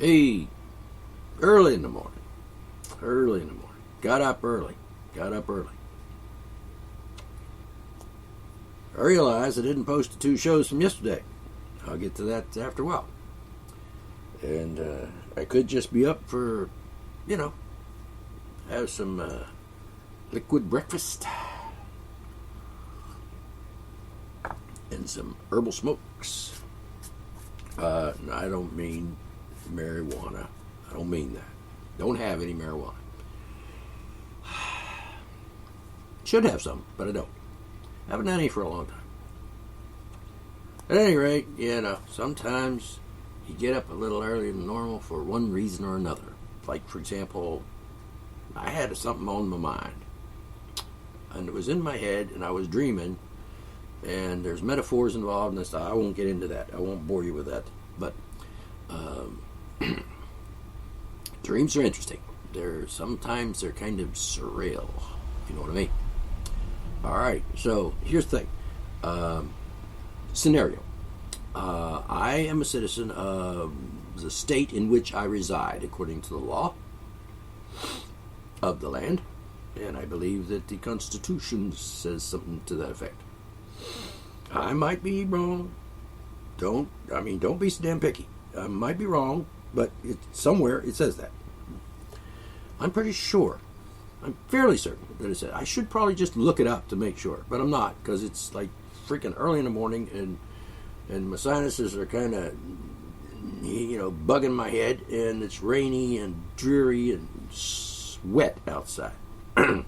Hey, early in the morning. Early in the morning. Got up early. I realized I didn't post the 2 shows from yesterday. I'll get to that after a while. And I could just be up for, have some liquid breakfast and some herbal smokes. I don't mean marijuana. I don't mean that. Don't have any marijuana. Should have some, but I don't. Haven't had any for a long time. At any rate, sometimes you get up a little earlier than normal for one reason or another. Like, for example, I had something on my mind. And it was in my head, and I was dreaming. And there's metaphors involved in this. I won't get into that. I won't bore you with that. But dreams are interesting. Sometimes they're kind of surreal. You know what I mean? All right. So here's the thing. Scenario. I am a citizen of the state in which I reside, according to the law of the land, and I believe that the Constitution says something to that effect. I might be wrong. Don't be so damn picky. I might be wrong, but somewhere it says that. I'm pretty sure. I'm fairly certain that it said. I should probably just look it up to make sure, but I'm not, because it's like freaking early in the morning, and my sinuses are kind of, bugging my head, and it's rainy and dreary and wet outside. And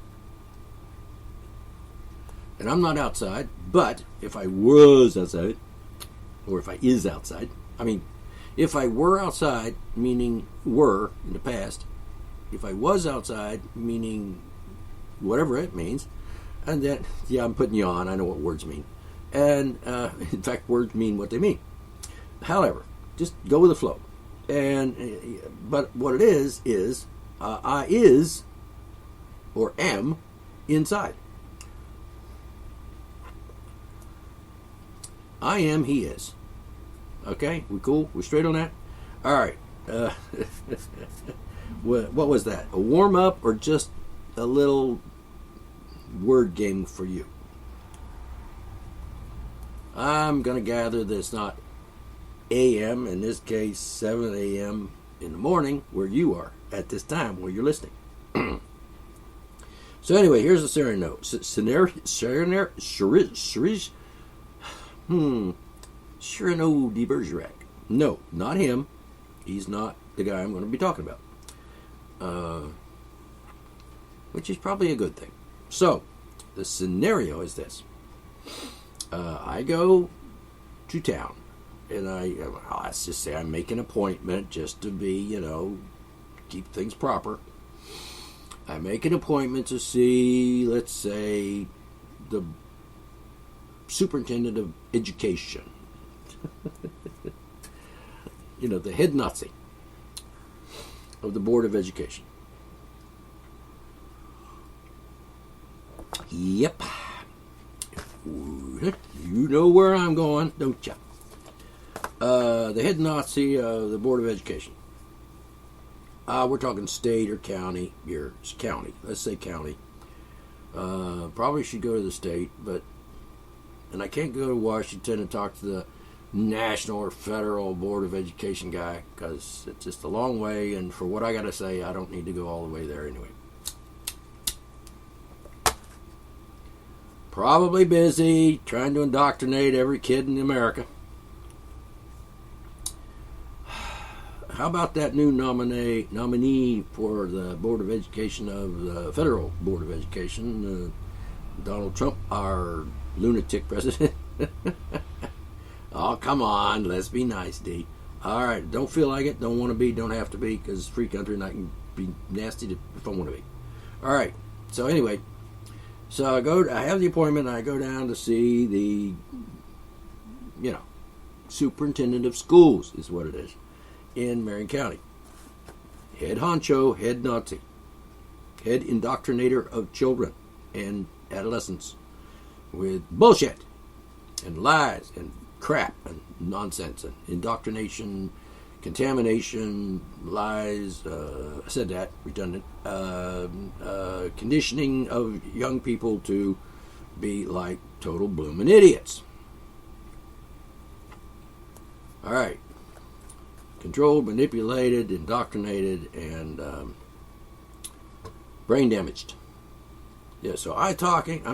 I'm not outside, but if I was outside, or if I is outside, if I were outside, meaning were in the past, if I was outside, meaning whatever it means, and then, I'm putting you on, I know what words mean. And, in fact, words mean what they mean. However, just go with the flow. But what it is, I is, or am, inside. I am, he is. Okay? We cool? We straight on that? All right. What was that? A warm-up or just a little word game for you? I'm going to gather that it's not a.m., in this case 7 a.m. in the morning where you are at this time where you're listening. So anyway, here's the scenario. Cyrano de Bergerac. No, not him. He's not the guy I'm going to be talking about. Which is probably a good thing. So, the scenario is this. I go to town, and let's just say I make an appointment just to be, keep things proper. I make an appointment to see, let's say, the superintendent of education. The head Nazi of the Board of Education. Yep. You know where I'm going, don't you? The head Nazi of the Board of Education. We're talking state or county. Here, it's county. Let's say county. Probably should go to the state, and I can't go to Washington and talk to the national or federal Board of Education guy, because it's just a long way, and for what I got to say, I don't need to go all the way there anyway. Probably busy trying to indoctrinate every kid in America. How about that new nominee for the Board of Education of the Federal Board of Education, Donald Trump, our lunatic president? Oh, come on, let's be nice, D. All right, don't feel like it, don't want to be, don't have to be, because it's a free country and I can be nasty if I want to be. All right, so anyway, I have the appointment and I go down to see the, superintendent of schools is what it is in Marion County. Head honcho, head Nazi, head indoctrinator of children and adolescents with bullshit and lies and crap and nonsense and indoctrination contamination, lies, I said that, redundant, conditioning of young people to be like total bloomin' idiots. All right. Controlled, manipulated, indoctrinated, and brain damaged. Yeah, so I'm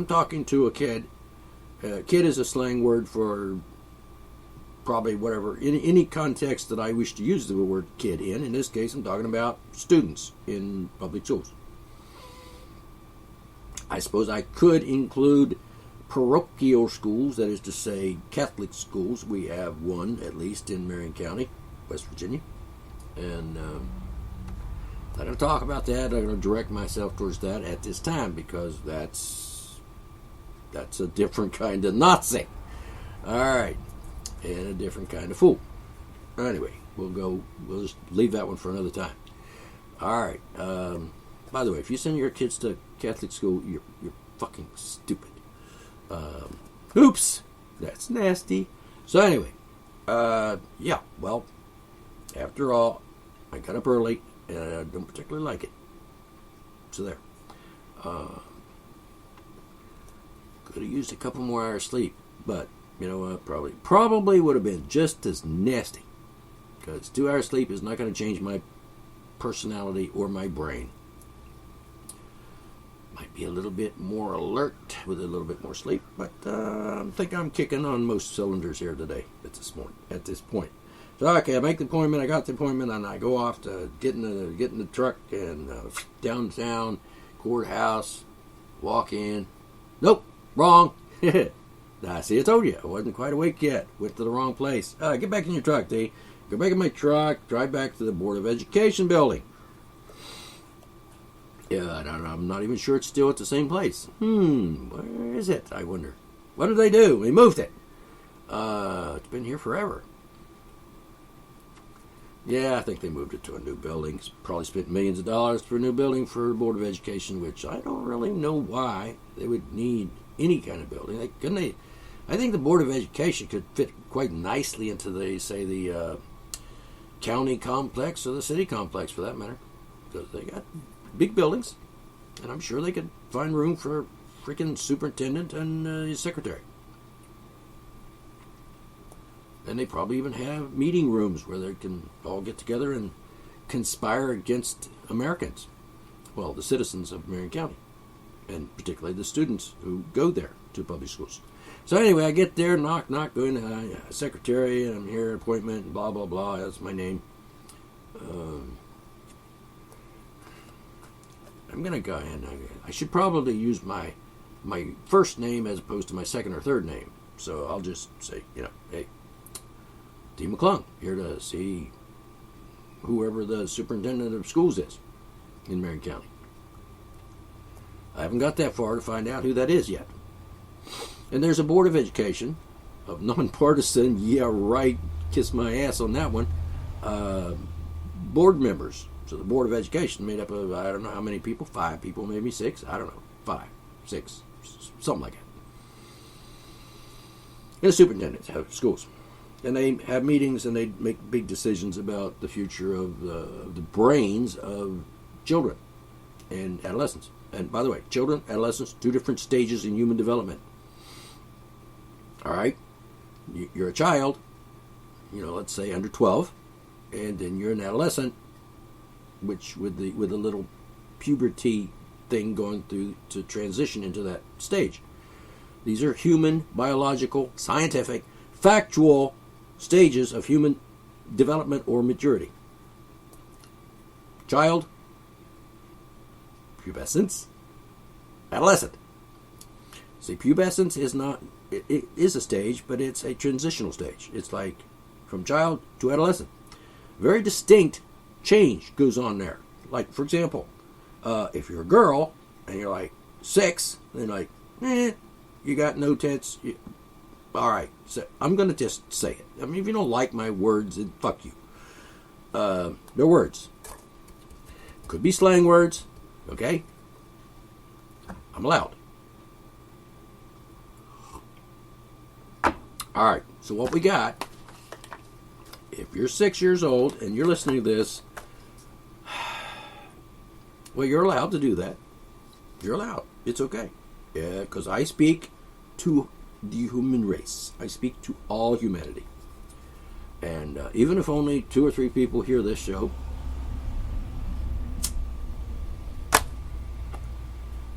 talking to a kid. Kid is a slang word for probably whatever, any context that I wish to use the word kid in. In this case, I'm talking about students in public schools. I suppose I could include parochial schools, that is to say Catholic schools. We have one, at least, in Marion County, West Virginia. And I'm not going to talk about that. I'm going to direct myself towards that at this time because that's a different kind of Nazi. All right. And a different kind of fool. Anyway, we'll just leave that one for another time. All right. By the way, if you send your kids to Catholic school, you're fucking stupid. Oops. That's nasty. So anyway, yeah, well, after all, I got up early, and I don't particularly like it. So there. Could have used a couple more hours sleep, but you know what? Probably would have been just as nasty. Because 2 hours sleep is not going to change my personality or my brain. Might be a little bit more alert with a little bit more sleep, but I think I'm kicking on most cylinders here today at this point. So okay, I make the appointment. I got the appointment, and I go off to get in the truck and downtown courthouse. Walk in. Nope, wrong. I see. I told you I wasn't quite awake yet. Went to the wrong place. Get back in your truck, D. Go back in my truck. Drive back to the Board of Education building. Yeah, I'm not even sure it's still at the same place. Where is it? I wonder. What did they do? They moved it. It's been here forever. Yeah, I think they moved it to a new building. Probably spent millions of dollars for a new building for the Board of Education, which I don't really know why they would need any kind of building. I think the Board of Education could fit quite nicely into the county complex or the city complex, for that matter, because they got big buildings, and I'm sure they could find room for a freaking superintendent and his secretary. And they probably even have meeting rooms where they can all get together and conspire against Americans. Well, the citizens of Marion County, and particularly the students who go there to public schools. So anyway, I get there, knock, go in, secretary, and I'm here, appointment, and blah, blah, blah. That's my name. I'm going to go in. I should probably use my first name as opposed to my second or third name. So I'll just say, hey, D. McClung, here to see whoever the superintendent of schools is in Marion County. I haven't got that far to find out who that is yet. And there's a Board of Education of nonpartisan, yeah, right, kiss my ass on that one, board members. So the Board of Education made up of, I don't know how many people, 5 people, maybe 6, I don't know, 5, 6, something like that. And the superintendents have schools. And they have meetings and they make big decisions about the future of the brains of children and adolescents. And by the way, children, adolescents, 2 different stages in human development. All right? You're a child, let's say under 12, and then you're an adolescent, which with a little puberty thing going through to transition into that stage. These are human, biological, scientific, factual stages of human development or maturity. Child, pubescence, adolescent. See, pubescence is not, it is a stage, but it's a transitional stage. It's like from child to adolescent. Very distinct change goes on there. Like, for example, if you're a girl and you're like 6, then like, you got no tits. All right, so I'm going to just say it. I mean, if you don't like my words, then fuck you. They're words. Could be slang words, okay? I'm allowed. All right, so what we got if you're 6 years old and you're listening to this, well, you're allowed to do that. You're allowed. It's okay. Yeah, because I speak to the human race. I speak to all humanity. And even if only 2 or 3 people hear this show,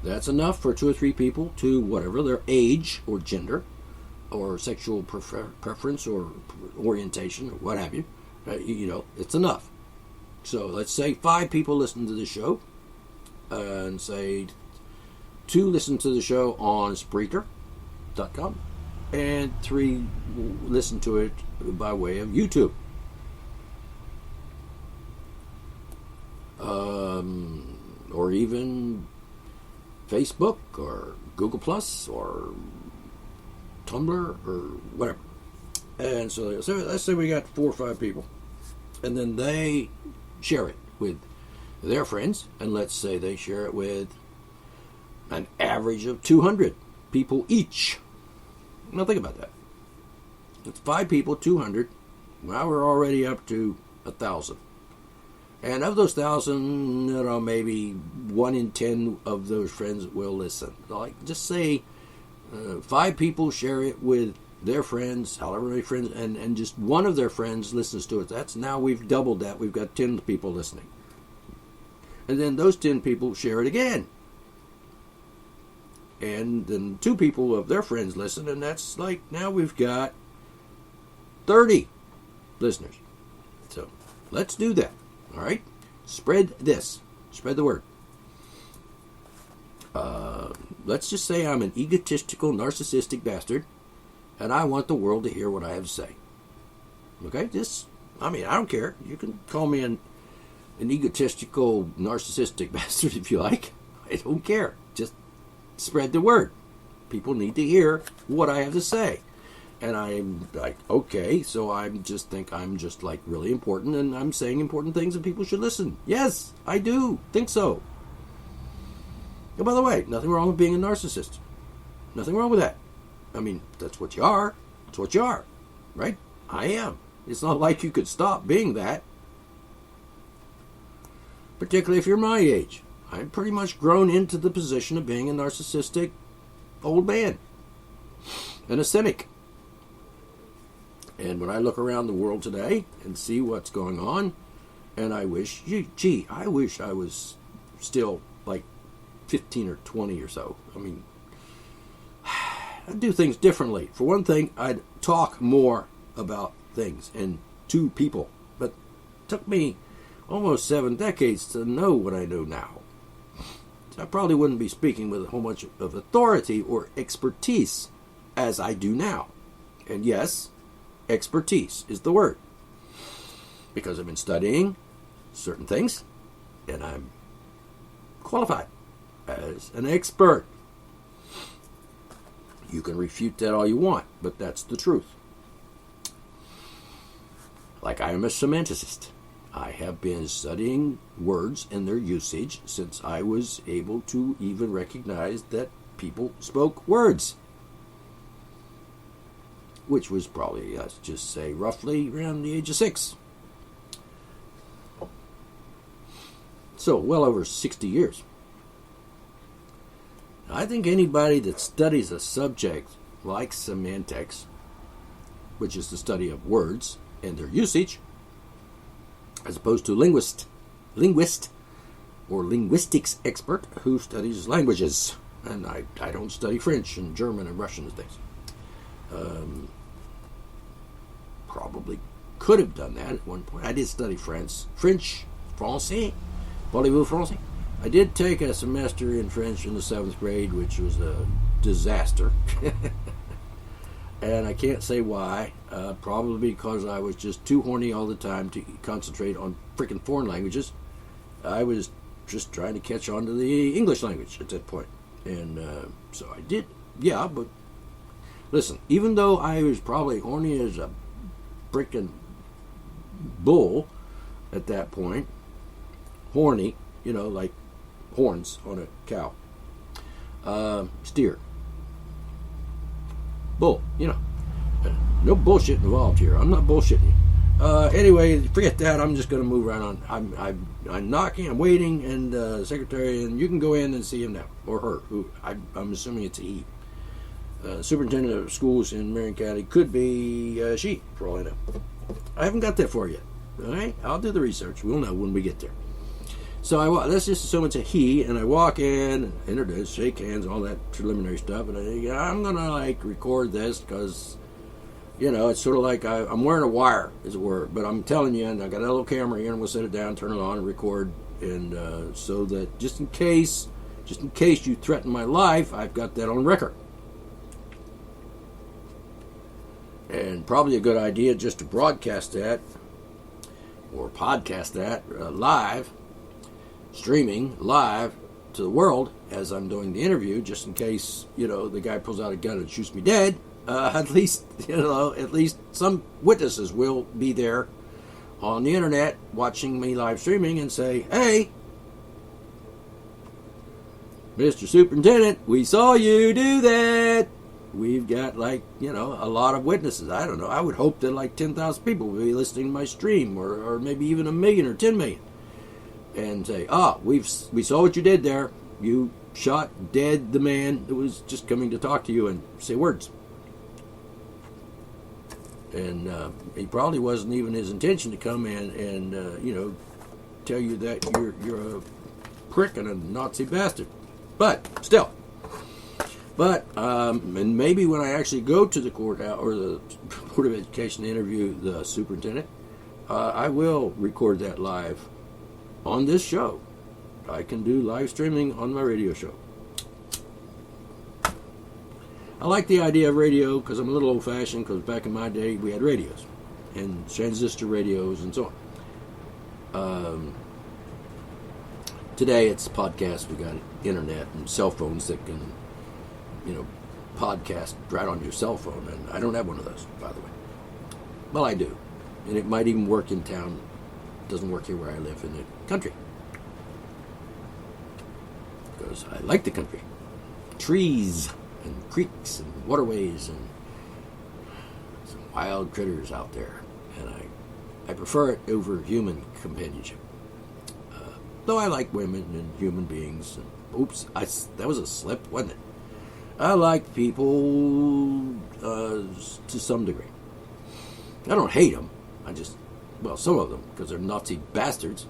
that's enough for 2 or 3 people to whatever their age or gender or sexual preference or orientation or what have you. It's enough. So let's say 5 people listen to the show, and say 2 listen to the show on Spreaker.com, and 3 listen to it by way of YouTube. Or even Facebook or Google Plus or Tumblr or whatever. And so let's say we got 4 or 5 people, and then they share it with their friends, and let's say they share it with an average of 200 people each. Now think about that. It's 5 people, 200. Well, we're already up to 1,000. And of those 1,000, maybe 1 in 10 of those friends will listen. Like, just say 5 people share it with their friends, however many friends, and just one of their friends listens to it. That's now we've doubled that. We've got 10 people listening. And then those 10 people share it again. And then 2 people of their friends listen, and that's like now we've got 30 listeners. So let's do that. All right? Spread this. Spread the word. Let's just say I'm an egotistical, narcissistic bastard, and I want the world to hear what I have to say. Okay? I don't care. You can call me an egotistical, narcissistic bastard if you like. I don't care. Just spread the word. People need to hear what I have to say. And I'm like, okay, so I'm just like really important, and I'm saying important things and people should listen. Yes, I do think so. And by the way, nothing wrong with being a narcissist. Nothing wrong with that. I mean, that's what you are. That's what you are. Right? I am. It's not like you could stop being that. Particularly if you're my age. I'm pretty much grown into the position of being a narcissistic old man. And a cynic. And when I look around the world today and see what's going on, and I wish, I wish I was still like 15 or 20 or so. I mean, I'd do things differently. For one thing, I'd talk more about things and to people. But it took me almost 7 decades to know what I know now. So I probably wouldn't be speaking with a whole bunch of authority or expertise as I do now. And yes, expertise is the word. Because I've been studying certain things, and I'm qualified as an expert. You can refute that all you want, but that's the truth. Like I am a semanticist. I have been studying words and their usage since I was able to even recognize that people spoke words. Which was probably, let's just say, roughly around the age of 6. So, well over 60 years. I think anybody that studies a subject like semantics, which is the study of words and their usage, as opposed to linguist or linguistics expert who studies languages. And I don't study French and German and Russian and things. Probably could have done that at one point. I did study French, Français, parlez-vous français? I did take a semester in French in the 7th grade, which was a disaster. And I can't say why. Probably because I was just too horny all the time to concentrate on freaking foreign languages. I was just trying to catch on to the English language at that point. And so I did. Yeah, but listen, even though I was probably horny as a freaking bull at that point, horny, like horns on a cow, steer, bull, no bullshit involved here. I'm not bullshitting you. Anyway, forget that. I'm just going to move right on. I'm knocking. I'm waiting, and secretary, and you can go in and see him now, or her. Who I'm assuming it's a he. Superintendent of schools in Marion County could be she, for all I know. I haven't got that for yet. All right, I'll do the research. We'll know when we get there. So let's just assume it's a he, and I walk in, introduce, shake hands, all that preliminary stuff, and I'm gonna record this because. It's sort of like I'm wearing a wire, as it were. But I'm telling you, and I got a little camera here, and we'll set it down, turn it on, and record. And so that just in case you threaten my life, I've got that on record. And probably a good idea just to broadcast that or podcast that live, streaming live to the world as I'm doing the interview, just in case the guy pulls out a gun and shoots me dead. At least some witnesses will be there on the internet watching me live streaming and say, "Hey, Mr. Superintendent, we saw you do that." We've got a lot of witnesses. I don't know. I would hope that 10,000 people will be listening to my stream, or maybe even 1 million or 10 million, and say, we saw what you did there. You shot dead the man that was just coming to talk to you and say words. And he probably wasn't even his intention to come in and tell you that you're a prick and a Nazi bastard. But still, and maybe when I actually go to the courthouse or the Board of Education to interview the superintendent, I will record that live on this show. I can do live streaming on my radio show. I like the idea of radio because I'm a little old-fashioned, because back in my day we had radios and transistor radios and so on. Today it's podcasts. We got internet and cell phones that can, podcast right on your cell phone, and I don't have one of those, by the way. Well, I do, and it might even work in town. It doesn't work here where I live in the country, because I like the country. Trees and creeks and waterways and some wild critters out there, and I prefer it over human companionship. Though I like women and human beings. Oops, that was a slip, wasn't it? I like people to some degree. I don't hate them. Some of them, because they're Nazi bastards.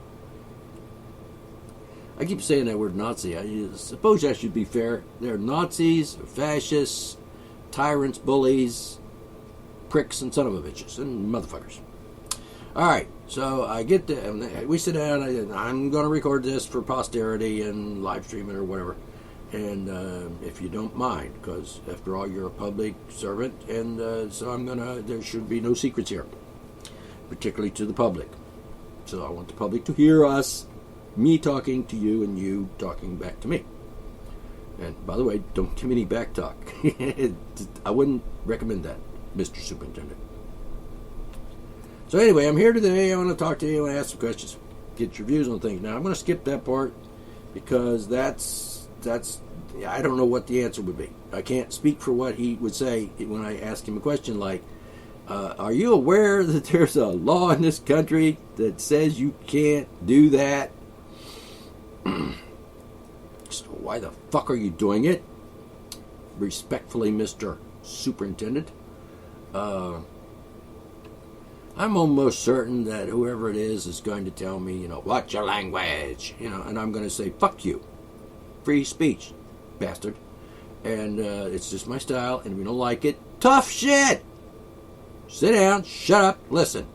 I keep saying that word Nazi. I suppose I should be fair. They're Nazis, fascists, tyrants, bullies, pricks, and son of a bitches, and motherfuckers. All right, so I get to, we sit down, I'm going to record this for posterity and live stream it or whatever. And if you don't mind, because after all, you're a public servant, and so there should be no secrets here, particularly to the public. So I want the public to hear us. Me talking to you and you talking back to me. And by the way, don't give me any back talk. I wouldn't recommend that, Mr. Superintendent. So anyway, I'm here today. I want to talk to you and ask some questions, get your views on things. Now I'm going to skip that part because that's I don't know what the answer would be. I can't speak for what he would say when I ask him a question like, are you aware that there's a law in this country that says you can't do that? So why the fuck are you doing it? Respectfully, Mr. Superintendent. I'm almost certain that whoever it is going to tell me, watch your language, and I'm going to say, fuck you. Free speech, bastard. And it's just my style, and if you don't like it, tough shit! Sit down, shut up, listen,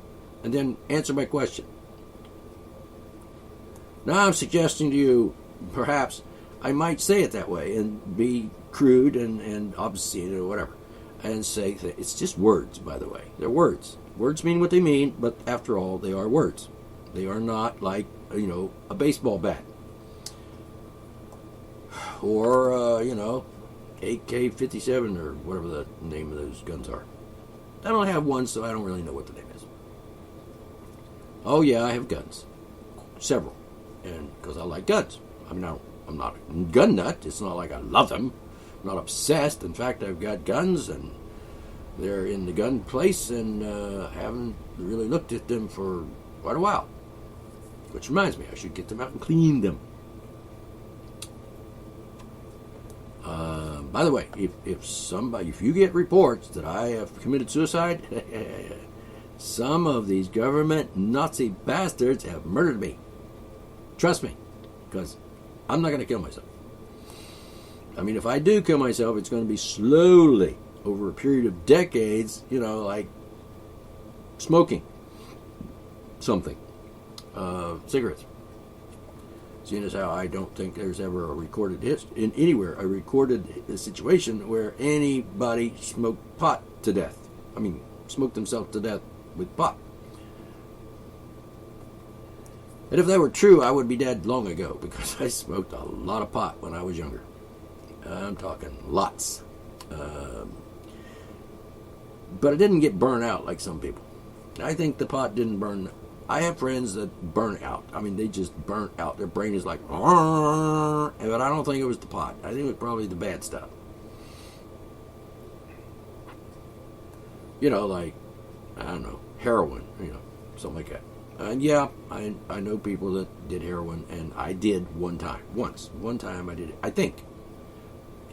and then answer my question. Now I'm suggesting to you, perhaps, I might say it that way and be crude and obscene or whatever. And say, it's just words, by the way. They're words. Words mean what they mean, but after all, they are words. They are not like, a baseball bat. Or, AK-57 or whatever the name of those guns are. I don't have one, so I don't really know what the name is. Oh, yeah, I have guns. Several. And because I like guns. I'm not a gun nut. It's not like I love them. I'm not obsessed. In fact, I've got guns and they're in the gun place and haven't really looked at them for quite a while. Which reminds me, I should get them out and clean them. By the way, if you get reports that I have committed suicide, some of these government Nazi bastards have murdered me. Trust me, because I'm not going to kill myself. I mean, if I do kill myself, it's going to be slowly over a period of decades, like smoking something, cigarettes. Seeing as how I don't think there's ever a recorded situation where anybody smoked pot to death. I mean, smoked themselves to death with pot. And if that were true, I would be dead long ago, because I smoked a lot of pot when I was younger. I'm talking lots. But it didn't get burned out like some people. I think the pot didn't burn. I have friends that burn out. I mean, they just burnt out. Their brain is like, but I don't think it was the pot. I think it was probably the bad stuff. Like, I don't know, heroin, something like that. And yeah, I know people that did heroin, and I did one time. One time I did it. I think.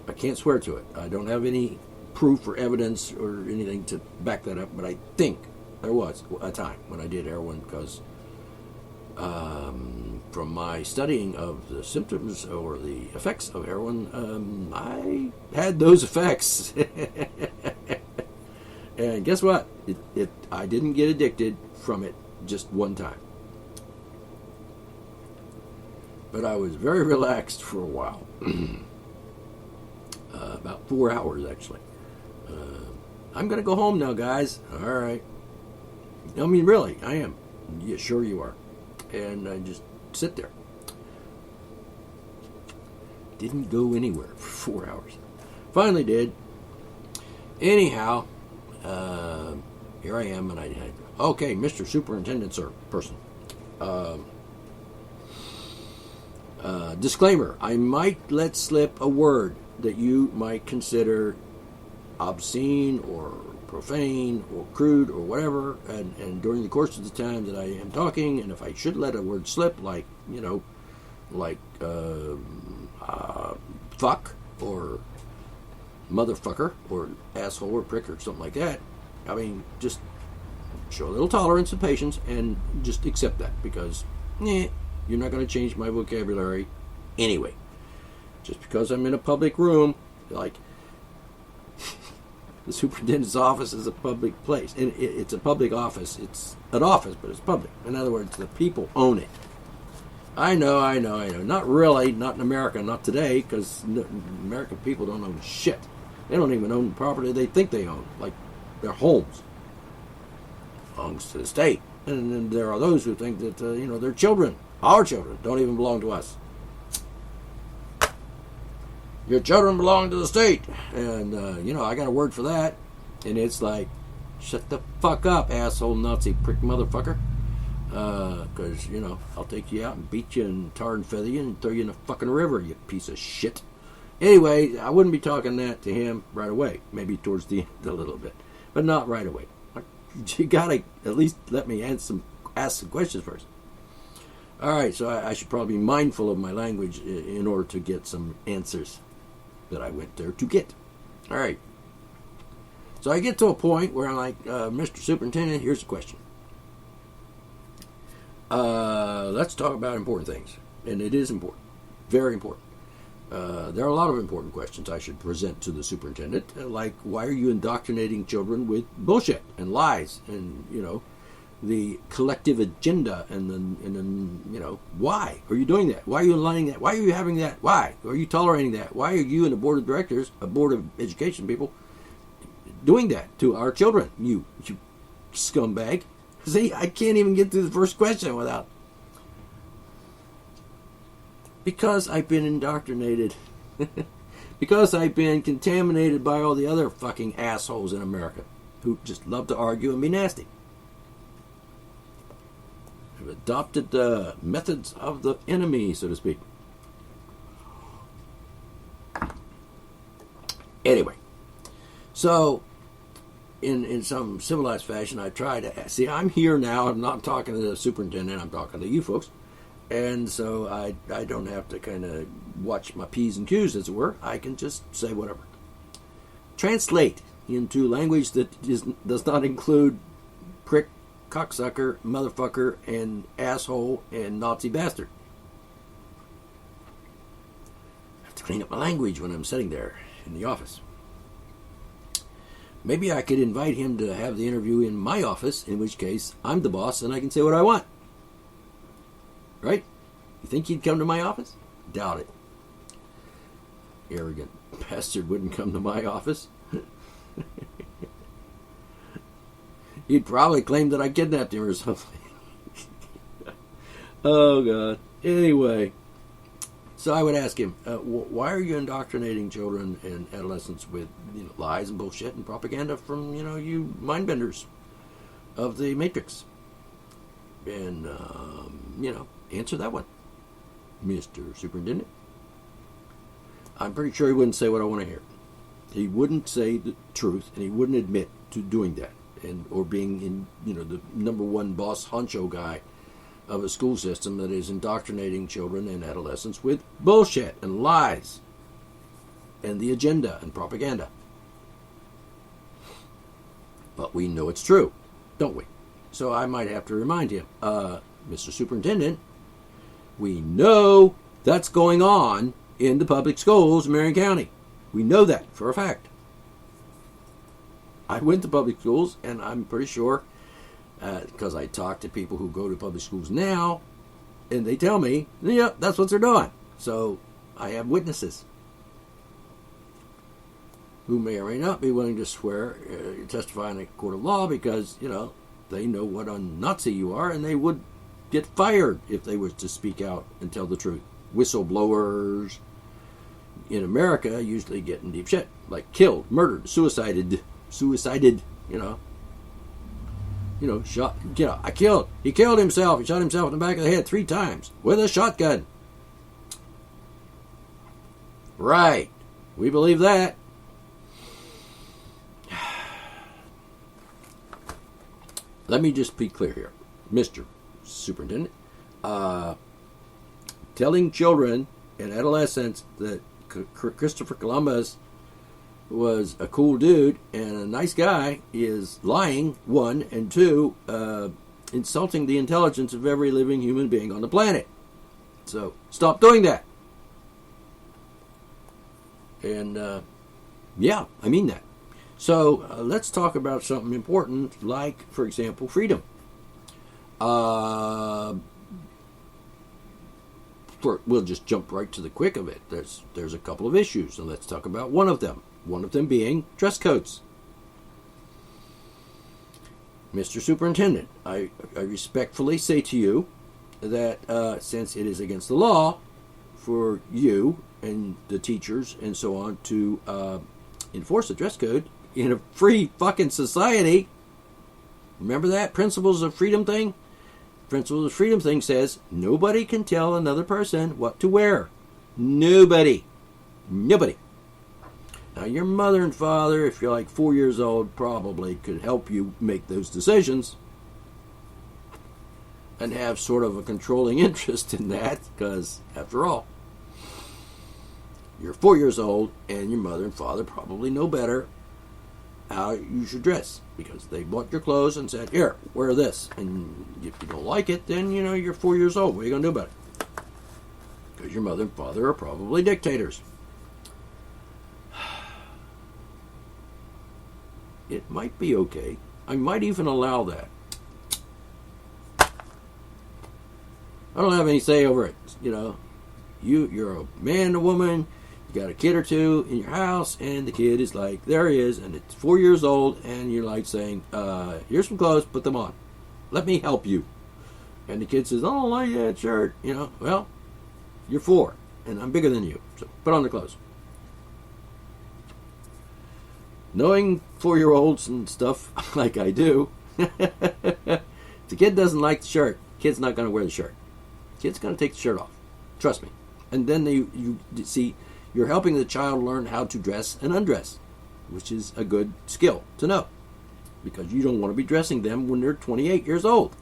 I can't swear to it. I don't have any proof or evidence or anything to back that up, but I think there was a time when I did heroin, because from my studying of the symptoms or the effects of heroin, I had those effects. And guess what? I didn't get addicted from it just one time. But I was very relaxed for a while. About 4 hours, actually. I'm going to go home now, guys. All right. I mean, really, I am. Yeah, sure you are. And I just sit there. Didn't go anywhere for 4 hours. Finally did. Anyhow, here I am, and I had, okay, Mr. Superintendent, sir, person. Disclaimer, I might let slip a word that you might consider obscene or profane or crude or whatever, and during the course of the time that I am talking, and if I should let a word slip, like fuck or motherfucker or asshole or prick or something like that, I mean, just show a little tolerance and patience and just accept that, because you're not going to change my vocabulary anyway. Just because I'm in a public room, like the superintendent's office is a public place. And it's a public office. It's an office, but it's public. In other words, the people own it. I know. Not really, not in America, not today, because American people don't own shit. They don't even own the property they think they own, like their homes. Belongs to the state. And then there are those who think that, their children, our children, don't even belong to us. Your children belong to the state. And, I got a word for that. And it's like, shut the fuck up, asshole, Nazi, prick motherfucker. Because, I'll take you out and beat you and tar and feather you and throw you in the fucking river, you piece of shit. Anyway, I wouldn't be talking that to him right away. Maybe towards the end a little bit. But not right away. You gotta at least let me ask some questions first. Alright, so I should probably be mindful of my language in order to get some answers that I went there to get. Alright. So I get to a point where I'm like, Mr. Superintendent, here's a question. Let's talk about important things. And it is important. Very important. There are a lot of important questions I should present to the superintendent, like why are you indoctrinating children with bullshit and lies and, the collective agenda and then, why are you doing that? Why are you allowing that? Why are you having that? Why are you tolerating that? Why are you and the board of directors, a board of education people, doing that to our children? You scumbag. See, I can't even get through the first question without... Because I've been indoctrinated. Because I've been contaminated by all the other fucking assholes in America who just love to argue and be nasty. I've adopted the methods of the enemy, so to speak. Anyway, so in some civilized fashion, I try to see. I'm here now. I'm not talking to the superintendent. I'm talking to you folks, and so I don't have to kind of watch my p's and q's, as it were. I can just say whatever. Translate into language that does not include prick, cocksucker, motherfucker, and asshole, and Nazi bastard. I have to clean up my language when I'm sitting there in the office. Maybe I could invite him to have the interview in my office, in which case I'm the boss and I can say what I want. Right? You think he'd come to my office? Doubt it. Arrogant bastard wouldn't come to my office. He'd probably claim that I kidnapped him or something. Oh, God. Anyway, so I would ask him, why are you indoctrinating children and adolescents with lies and bullshit and propaganda from, you mindbenders of the Matrix? And, answer that one, Mr. Superintendent. I'm pretty sure he wouldn't say what I want to hear. He wouldn't say the truth, and he wouldn't admit to doing that, or being the number one boss honcho guy of a school system that is indoctrinating children and adolescents with bullshit and lies and the agenda and propaganda. But we know it's true, don't we? So I might have to remind him, Mr. Superintendent, we know that's going on in the public schools in Marion County. We know that for a fact. I went to public schools, and I'm pretty sure, because I talk to people who go to public schools now, and they tell me, yeah, that's what they're doing. So I have witnesses who may or may not be willing to swear, testify in a court of law, because, they know what a Nazi you are, and they would get fired if they were to speak out and tell the truth. Whistleblowers in America usually get in deep shit, like killed, murdered, suicided, shot. He killed himself. He shot himself in the back of the head 3 times with a shotgun. Right. We believe that. Let me just be clear here, Mr. Superintendent. Telling children and adolescents that Christopher Columbus was a cool dude and a nice guy is lying, 1, and 2, insulting the intelligence of every living human being on the planet. So stop doing that. And yeah, I mean that. So let's talk about something important, like, for example, freedom. We'll just jump right to the quick of it. There's a couple of issues, and let's talk about one of them. One of them being dress codes. Mr. Superintendent, I respectfully say to you that since it is against the law for you and the teachers and so on to enforce a dress code in a free fucking society, remember that Principles of Freedom thing? Principles of Freedom thing says nobody can tell another person what to wear. Nobody. Now, your mother and father, if you're like 4 years old, probably could help you make those decisions and have sort of a controlling interest in that, because, after all, you're 4 years old, and your mother and father probably know better how you should dress, because they bought your clothes and said, here, wear this. And if you don't like it, then, you're 4 years old. What are you going to do about it? Because your mother and father are probably dictators. It might be okay. I might even allow that. I don't have any say over it. You're a man, a woman, you got a kid or two in your house, and the kid is like, there he is, and it's 4 years old, and you're like saying, here's some clothes, put them on. Let me help you. And the kid says, I don't like that shirt. Well, you're 4, and I'm bigger than you, so put on the clothes. Knowing 4-year-olds and stuff like I do, if the kid doesn't like the shirt, the kid's not going to wear the shirt. The kid's going to take the shirt off. Trust me. And then you see, you're helping the child learn how to dress and undress, which is a good skill to know. because you don't want to be dressing them when they're 28 years old.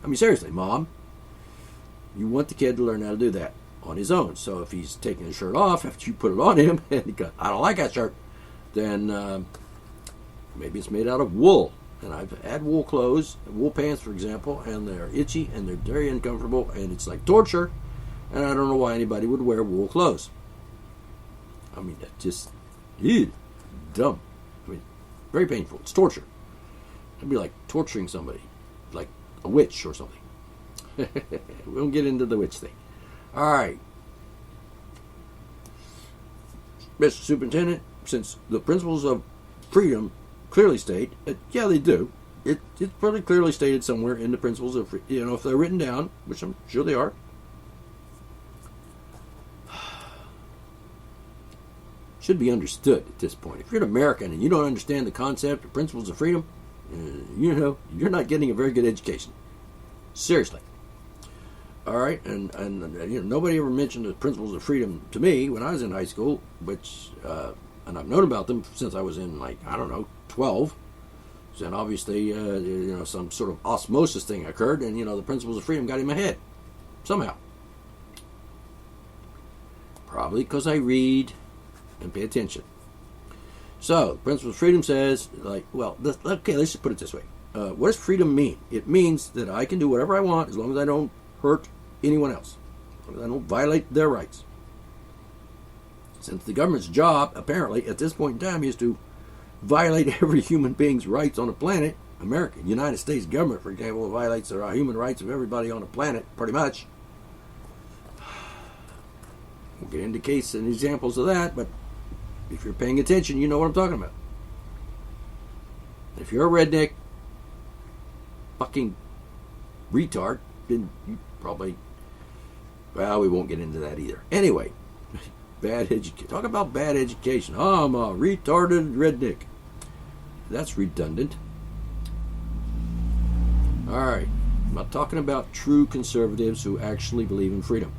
I mean, seriously, Mom, you want the kid to learn how to do that on his own. So if he's taking his shirt off after you put it on him and he goes, I don't like that shirt, then maybe it's made out of wool. And I've had wool clothes, wool pants, for example, and they're itchy and they're very uncomfortable and it's like torture. And I don't know why anybody would wear wool clothes. I mean, that's just dumb. I mean, very painful. It's torture. It'd be like torturing somebody, like a witch or something. We won't get into the witch thing. All right. Mr. Superintendent, since the principles of freedom clearly state, yeah, they do. It's pretty clearly stated somewhere in the principles of freedom. You know, if they're written down, which I'm sure they are, should be understood at this point. If you're an American and you don't understand the concept or principles of freedom, you know, you're not getting a very good education. Seriously. All right, and you know, nobody ever mentioned the principles of freedom to me when I was in high school, which and I've known about them since I was in, like, I don't know, 12. So, and obviously, you know, some sort of osmosis thing occurred, and you know, the principles of freedom got in my head somehow. Probably because I read and pay attention. So, principles of freedom says, like, well, okay, let's just put it this way. What does freedom mean? It means that I can do whatever I want as long as I don't hurt anyone else, as long as I don't violate their rights. Since the government's job, apparently, at this point in time, is to violate every human being's rights on the planet. America, United States government, for example, violates the human rights of everybody on the planet, pretty much. We'll get into cases and examples of that, but if you're paying attention, you know what I'm talking about. If you're a redneck fucking retard, then you probably, well, we won't get into that either. Anyway, bad education. Talk about bad education. Oh, I'm a retarded redneck. That's redundant. All right. I'm not talking about true conservatives who actually believe in freedom.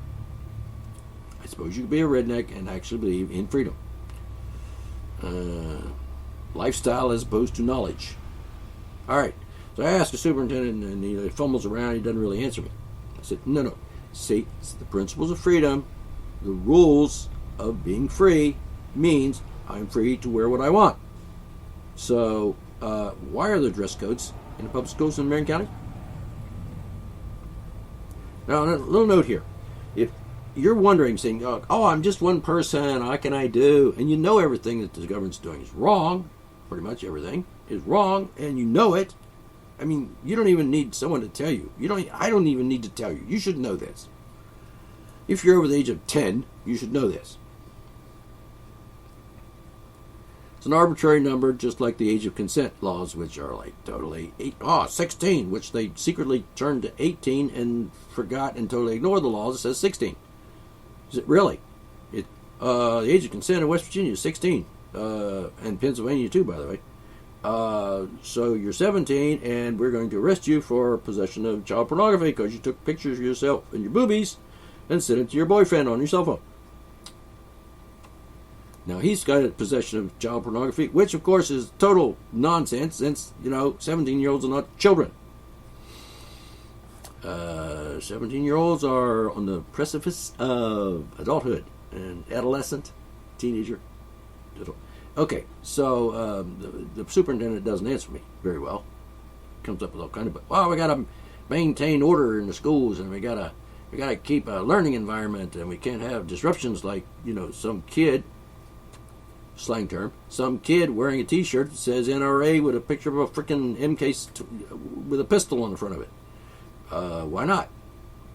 I suppose you could be a redneck and actually believe in freedom. Lifestyle as opposed to knowledge. All right. So I asked the superintendent, and he fumbles around. He doesn't really answer me. I said, no. See, it's the principles of freedom, the rules of being free means I'm free to wear what I want. So, why are there dress codes in the public schools in Marion County? Now, a little note here. If you're wondering, saying, oh, I'm just one person, what can I do? And you know everything that the government's doing is wrong. Pretty much everything is wrong, and you know it. I mean, you don't even need someone to tell you. I don't even need to tell you. You should know this. If you're over the age of 10, you should know this. It's an arbitrary number, just like the age of consent laws, which are like totally 16, which they secretly turned to 18 and forgot and totally ignored the laws. It says 16. Is it really? The age of consent in West Virginia is 16, and Pennsylvania too, by the way. So you're 17, and we're going to arrest you for possession of child pornography because you took pictures of yourself and your boobies and sent it to your boyfriend on your cell phone. Now, he's got a possession of child pornography, which, of course, is total nonsense since, 17-year-olds are not children. 17-year-olds are on the precipice of adulthood and adolescent, teenager. Okay, so the superintendent doesn't answer me very well. Comes up with all kind of, we got to maintain order in the schools, and we got to keep a learning environment, and we can't have disruptions like, some kid, slang term, some kid wearing a T-shirt that says NRA with a picture of a freaking MK with a pistol on the front of it. Why not?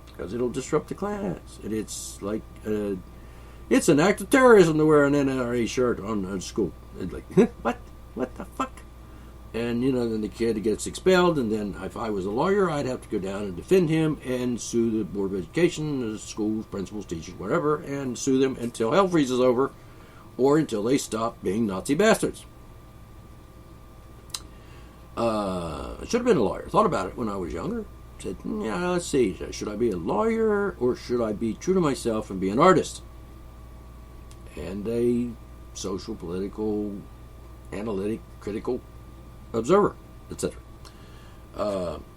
Because it'll disrupt the class. And it's like, it's an act of terrorism to wear an NRA shirt on school. It's like, what the fuck? And, then the kid gets expelled, and then if I was a lawyer, I'd have to go down and defend him and sue the Board of Education, the schools, principals, teachers, whatever, and sue them until hell freezes over or until they stop being Nazi bastards. I should have been a lawyer. Thought about it when I was younger. Said, let's see, should I be a lawyer or should I be true to myself and be an artist? And a social, political, analytic, critical observer, etc.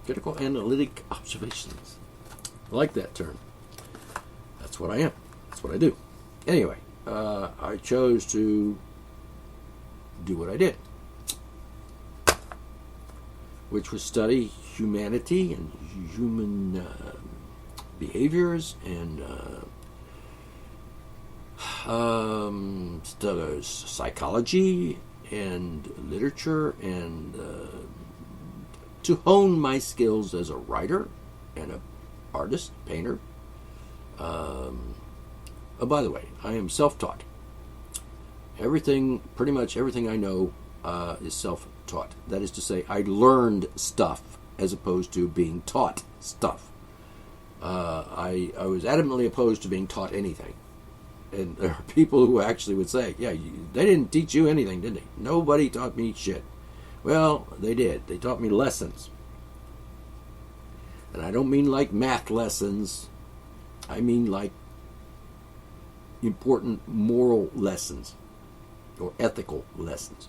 Critical analytic observations. I like that term. That's what I am. That's what I do. Anyway, I chose to do what I did, which was study humanity and human behaviors and psychology and literature, and to hone my skills as a writer and an artist, painter. Oh, by the way, I am self-taught. Pretty much everything I know is self-taught. That is to say, I learned stuff as opposed to being taught stuff. I was adamantly opposed to being taught anything. And there are people who actually would say, yeah, they didn't teach you anything, did they? Nobody taught me shit. Well, they did. They taught me lessons. And I don't mean like math lessons. I mean like important moral lessons or ethical lessons.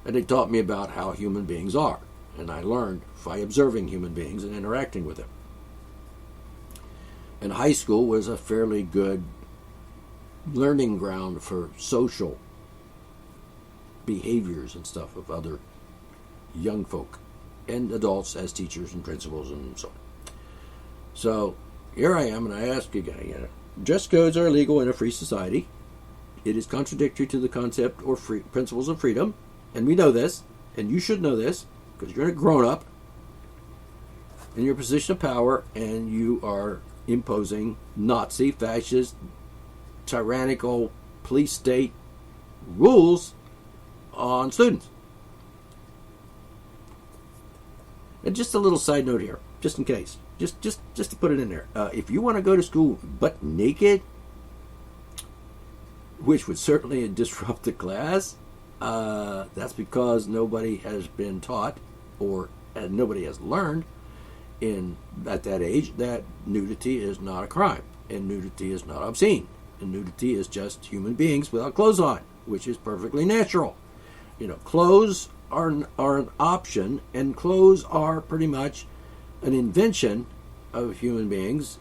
And they taught me about how human beings are. And I learned by observing human beings and interacting with them. And high school was a fairly good learning ground for social behaviors and stuff of other young folk and adults as teachers and principals and so on. So here I am, and I ask again, dress codes are illegal in a free society. It is contradictory to the concept or principles of freedom, and we know this, and you should know this, because you're a grown-up in your position of power, and you are imposing Nazi, fascist, tyrannical police state rules on students. And just a little side note here, just in case, just to put it in there. If you want to go to school butt naked, which would certainly disrupt the class, that's because nobody has been taught or nobody has learned at that age that nudity is not a crime and nudity is not obscene and nudity is just human beings without clothes on, which is perfectly natural. Clothes are an option, and clothes are pretty much an invention of human beings.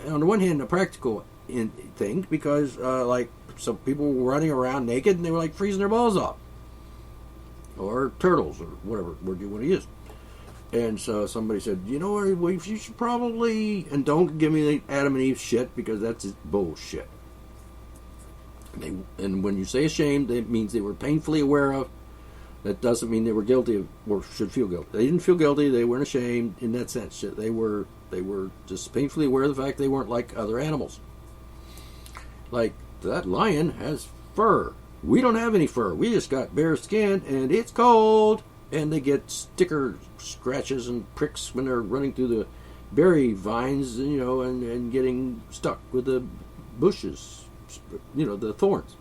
On the one hand, a practical thing, because like some people were running around naked and they were like freezing their balls off, or turtles, or whatever word you want to use. And so somebody said, you should probably, and don't give me the Adam and Eve shit, because that's bullshit. And when you say ashamed, it means they were painfully aware of. That doesn't mean they were guilty of, or should feel guilty. They didn't feel guilty. They weren't ashamed in that sense. They were just painfully aware of the fact they weren't like other animals. Like, that lion has fur. We don't have any fur. We just got bare skin, and it's cold. And they get sticker scratches and pricks when they're running through the berry vines, and getting stuck with the bushes, the thorns,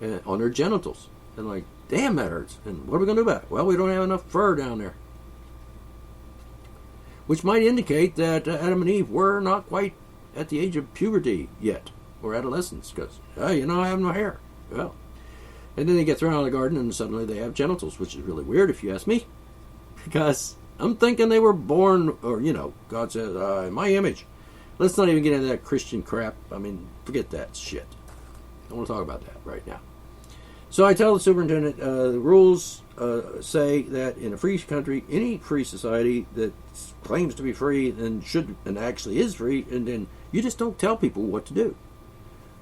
and on their genitals. And like, damn, that hurts. And what are we going to do about it? Well, we don't have enough fur down there. Which might indicate that Adam and Eve were not quite at the age of puberty yet, or adolescence, because, I have no hair. Well, and then they get thrown out of the garden, and suddenly they have genitals, which is really weird if you ask me, because I'm thinking they were born, or, God says, in my image. Let's not even get into that Christian crap. I mean, forget that shit. I don't want to talk about that right now. So I tell the superintendent, the rules say that in a free country, any free society that claims to be free and actually is free, and then you just don't tell people what to do.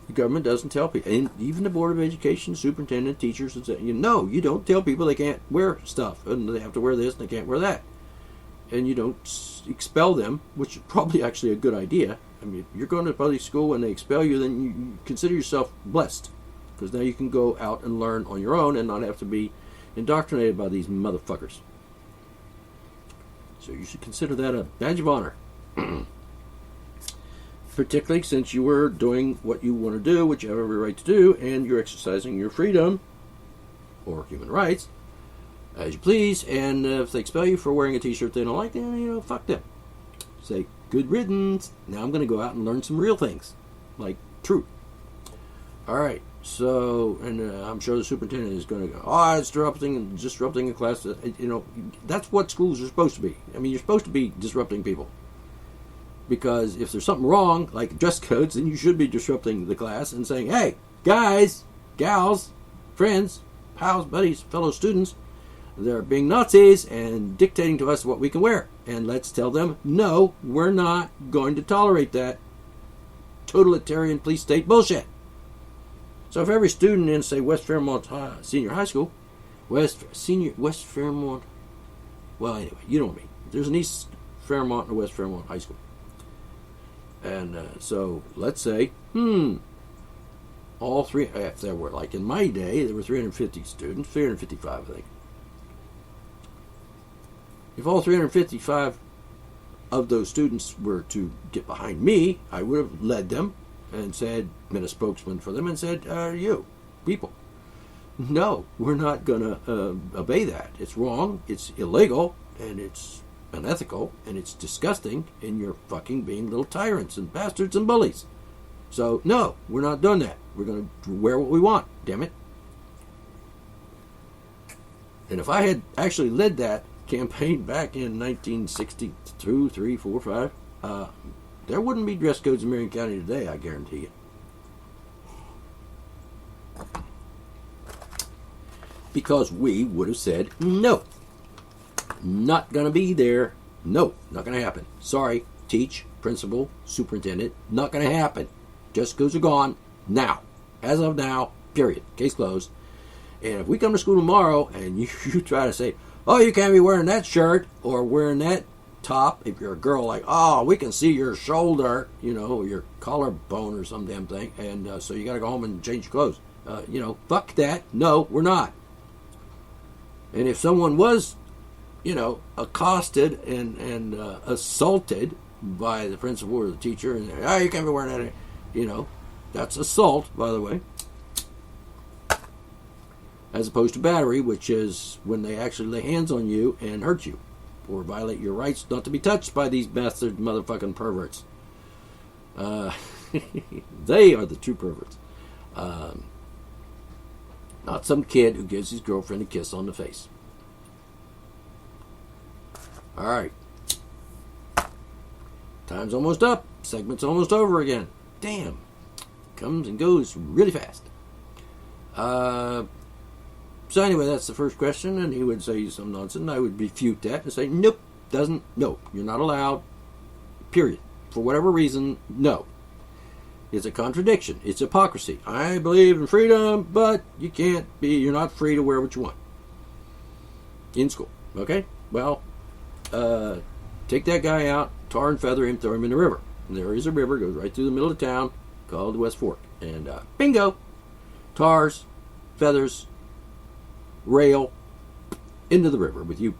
The government doesn't tell people, and even the Board of Education, superintendent, teachers, you don't tell people they can't wear stuff, and they have to wear this, and they can't wear that. And you don't expel them, which is probably actually a good idea. I mean, if you're going to public school and they expel you, then you consider yourself blessed, because now you can go out and learn on your own and not have to be indoctrinated by these motherfuckers. So you should consider that a badge of honor. Particularly since you were doing what you want to do, which you have every right to do, and you're exercising your freedom, or human rights, as you please, and if they expel you for wearing a t-shirt they don't like, then, fuck them. Say, good riddance. Now I'm going to go out and learn some real things, like truth. Alright, So, and I'm sure the superintendent is going to go, oh, it's disrupting a class. That's what schools are supposed to be. I mean, you're supposed to be disrupting people. Because if there's something wrong, like dress codes, then you should be disrupting the class and saying, hey, guys, gals, friends, pals, buddies, fellow students, they're being Nazis and dictating to us what we can wear. And let's tell them, no, we're not going to tolerate that totalitarian police state bullshit. So if every student in, say, West Fairmont Senior High School, West Fairmont, well, anyway, you know what I mean. There's an East Fairmont and a West Fairmont High School. And so let's say, all three, if there were, like in my day, there were 350 students, 355, I think. If all 355 of those students were to get behind me, I would have led them and said, been a spokesman for them and said, you, people, no, we're not going to obey that. It's wrong, it's illegal, and it's unethical, and it's disgusting, and you're fucking being little tyrants and bastards and bullies. So, no, we're not doing that. We're going to wear what we want, damn it. And if I had actually led that campaign back in 1962, 3, 4, 5, there wouldn't be dress codes in Marion County today, I guarantee you. Because we would have said, no, not going to be there. No, not going to happen. Sorry, teach, principal, superintendent, not going to happen. Dress codes are gone now. As of now, period. Case closed. And if we come to school tomorrow and you try to say, oh, you can't be wearing that shirt or wearing that top, if you're a girl, like, oh, we can see your shoulder, or your collarbone or some damn thing, and so you got to go home and change your clothes. Fuck that. No, we're not. And if someone was, accosted and assaulted by the principal or the teacher, and oh, you can't be wearing that, that's assault, by the way, as opposed to battery, which is when they actually lay hands on you and hurt you or violate your rights not to be touched by these bastard motherfucking perverts. They are the true perverts. Not some kid who gives his girlfriend a kiss on the face. All right. Time's almost up. Segment's almost over again. Damn. Comes and goes really fast. So anyway, that's the first question, and he would say some nonsense, and I would refute that and say, nope, no, you're not allowed, period. For whatever reason, no. It's a contradiction. It's hypocrisy. I believe in freedom, but you're not free to wear what you want in school, okay? Well, take that guy out, tar and feather him, throw him in the river. And there is a river, goes right through the middle of town, called the West Fork. And bingo, tars, feathers, rail into the river with you,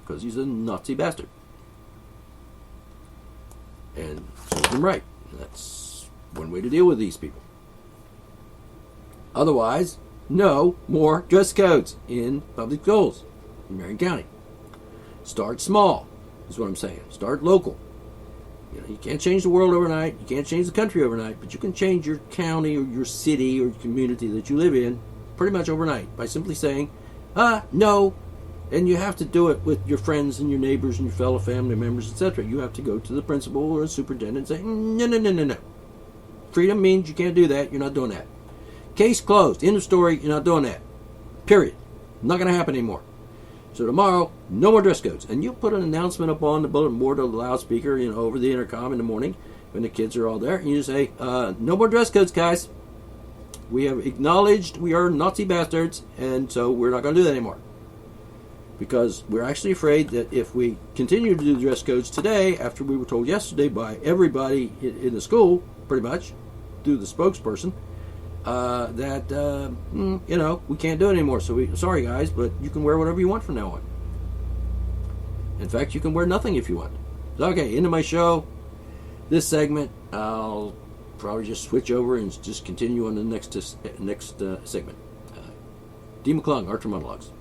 because he's a Nazi bastard. And serves him right. That's one way to deal with these people. Otherwise, no more dress codes in public schools in Marion County. Start small, is what I'm saying. Start local. You can't change the world overnight. You can't change the country overnight, but you can change your county or your city or your community that you live in pretty much overnight by simply saying, no. And you have to do it with your friends and your neighbors and your fellow family members, etc. You have to go to the principal or the superintendent and say, no. Freedom means you can't do that. You're not doing that. Case closed. End of story. You're not doing that. Period. Not going to happen anymore. So tomorrow, no more dress codes. And you put an announcement up on the bulletin board or the loudspeaker, over the intercom in the morning when the kids are all there. And you say, no more dress codes, guys. We have acknowledged we are Nazi bastards, and so we're not going to do that anymore. Because we're actually afraid that if we continue to do the dress codes today, after we were told yesterday by everybody in the school, pretty much, through the spokesperson, that we can't do it anymore. So sorry guys, but you can wear whatever you want from now on. In fact, you can wear nothing if you want. So, okay, into my show. This segment, I'll probably just switch over and just continue on the next segment. D. McClung, Archer Monologues.